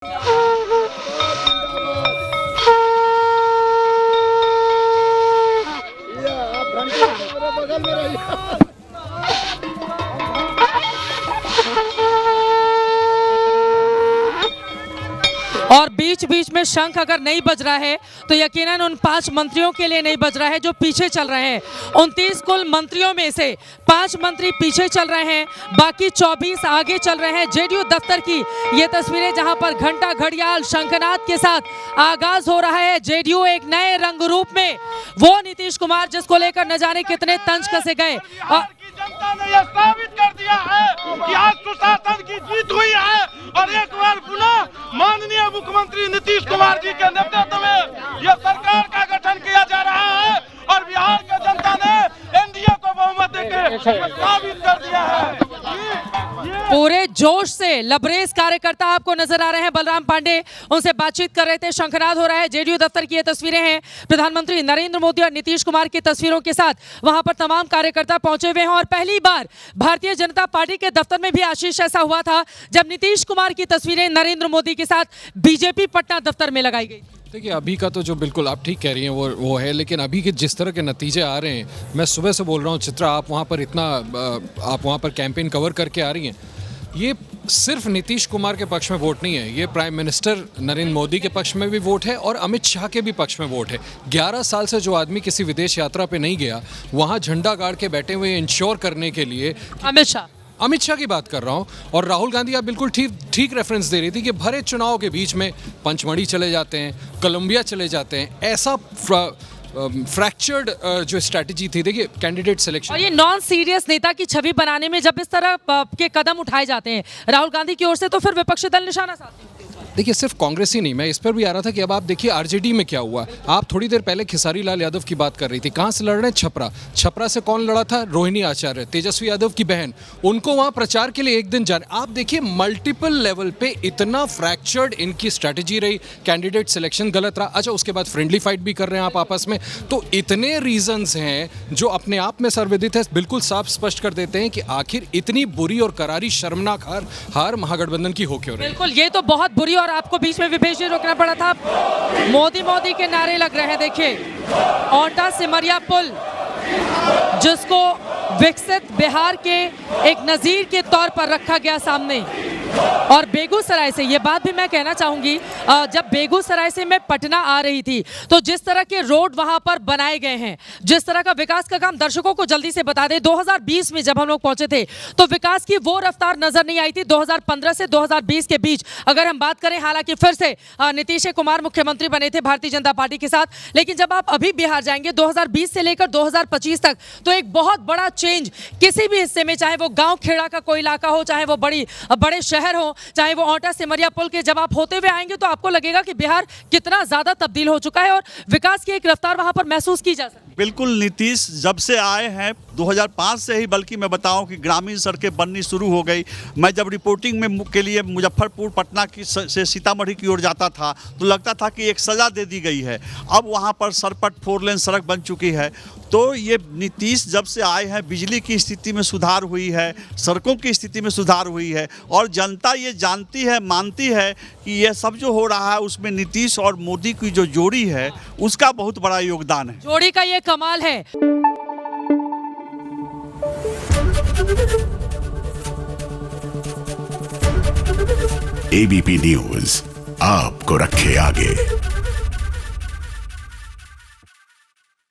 और बीच बीच में शंख अगर नहीं बज रहा है तो यकीनन उन 5 मंत्रियों के लिए नहीं बज रहा है जो पीछे चल रहे हैं। 29 कुल मंत्रियों में से 5 मंत्री पीछे चल रहे हैं, बाकी 24 आगे चल रहे हैं। जेडीयू दफ्तर की ये तस्वीरें जहां पर घंटा घड़ियाल शंखनाद के साथ आगाज हो रहा है। जेडीयू एक नए रंग रूप में, वो नीतीश कुमार जिसको लेकर न जाने कितने तंज कसे गए। जनता ने यह साबित कर दिया है कि आज सुशासन की जीत हुई है और एक बार पुनः माननीय मुख्यमंत्री नीतीश कुमार जी के नेतृत्व में यह सरकार का गठन किया जा रहा है और बिहार की जनता ने एनडीए को बहुमत देकर साबित कर दिया है। पूरे जोश से लबरेज कार्यकर्ता आपको नजर आ रहे हैं। बलराम पांडे उनसे बातचीत कर रहे थे। शंखनाद हो रहा है। जेडीयू दफ्तर की ये तस्वीरें हैं। प्रधानमंत्री नरेंद्र मोदी और नीतीश कुमार की तस्वीरों के साथ वहां पर तमाम कार्यकर्ता पहुंचे हुए हैं और पहली बार भारतीय जनता पार्टी के दफ्तर में भी आशीष ऐसा हुआ था जब नीतीश कुमार की तस्वीरें नरेंद्र मोदी के साथ बीजेपी पटना दफ्तर में लगाई गई। देखिए, अभी का तो जो बिल्कुल आप ठीक कह रही हैं वो है, लेकिन अभी के जिस तरह के नतीजे आ रहे हैं, मैं सुबह से बोल रहा हूँ चित्रा, आप वहाँ पर कैंपेन कवर करके आ रही हैं। ये सिर्फ नीतीश कुमार के पक्ष में वोट नहीं है, ये प्राइम मिनिस्टर नरेंद्र मोदी के पक्ष में भी वोट है और अमित शाह के भी पक्ष में वोट है। 11 साल से जो आदमी किसी विदेश यात्रा पे नहीं गया, वहाँ झंडा गाड़ के बैठे हुए इंश्योर करने के लिए अमित शाह की बात कर रहा हूँ। और राहुल गांधी, आप बिल्कुल ठीक रेफरेंस दे रही थी कि भरे चुनाव के बीच में पंचमढ़ी चले जाते हैं, कोलंबिया चले जाते हैं, ऐसा फ्रैक्चर्ड जो स्ट्रैटेजी थी। देखिए, कैंडिडेट सिलेक्शन और ये नॉन सीरियस नेता की छवि बनाने में जब इस तरह के कदम उठाए जाते हैं राहुल गांधी की ओर से, तो फिर विपक्षी दल निशाना साधते हैं। देखिए, सिर्फ कांग्रेस ही नहीं, मैं इस पर भी आ रहा था कि अब आप देखिए आरजेडी में क्या हुआ। आप थोड़ी देर पहले खेसारी लाल यादव की बात कर रही थी, कहाँ से लड़ रहे हैं? छपरा से कौन लड़ा था? रोहिणी आचार्य, तेजस्वी यादव की बहन, उनको वहाँ प्रचार के लिए एक दिन जाने। आप देखिए, मल्टीपल लेवल पे इतना फ्रैक्चर्ड इनकी स्ट्रैटेजी रही, कैंडिडेट सिलेक्शन गलत रहा। अच्छा, उसके बाद फ्रेंडली फाइट भी कर रहे हैं आप आपस में। तो इतने रीजंस हैं जो अपने आप में सर्वविदित है, बिल्कुल साफ स्पष्ट कर देते हैं कि आखिर इतनी बुरी और करारी शर्मनाक हार महागठबंधन की हो क्यों रही। बिल्कुल, ये तो बहुत बुरी, और आपको बीच में विभेष जी रोकना पड़ा था। मोदी मोदी के नारे लग रहे हैं। देखिए, औंटा सिमरिया पुल जिसको विकसित बिहार के एक नजीर के तौर पर रखा गया सामने, और बेगूसराय से ये बात भी मैं कहना चाहूंगी, जब बेगूसराय से मैं पटना आ रही थी तो जिस तरह के रोड वहां पर बनाए गए हैं, जिस तरह का विकास का काम, दर्शकों को जल्दी से बता दें, 2020 में जब हम लोग पहुंचे थे तो विकास की वो रफ्तार नजर नहीं आई थी। 2015 से 2020 के बीच अगर हम बात करें, हालांकि फिर से नीतीश कुमार मुख्यमंत्री बने थे भारतीय जनता पार्टी के साथ, लेकिन जब आप अभी बिहार जाएंगे 2020 से लेकर 2025 तक, तो एक बहुत बड़ा चेंज किसी भी हिस्से में, चाहे वो गांव खेड़ा का कोई इलाका हो, चाहे वो बड़े शहर हो, चाहे वो औंटा सिमरिया पुल के, जब आप होते हुए आएंगे तो आपको लगेगा कि बिहार कितना ज्यादा तब्दील हो चुका है और विकास की एक रफ्तार वहां पर महसूस की जा सकती है। बिल्कुल, नीतीश जब से आए हैं 2005 से ही, बल्कि मैं बताऊं कि ग्रामीण सड़कें बननी शुरू हो गई। मैं जब रिपोर्टिंग में के लिए मुजफ्फरपुर, पटना से सीतामढ़ी की ओर जाता था तो लगता था कि एक सजा दे दी गई है। अब वहां पर सरपट 4 लेन सड़क बन चुकी है। तो ये नीतीश जब से आए हैं, बिजली की स्थिति में सुधार हुई है, सड़कों की स्थिति में सुधार हुई है, और जनता ये जानती है, मानती है कि यह सब जो हो रहा है उसमें नीतीश और मोदी की जो जोड़ी है उसका बहुत बड़ा योगदान है। जोड़ी का ये कमाल है। एबीपी न्यूज आपको रखे आगे।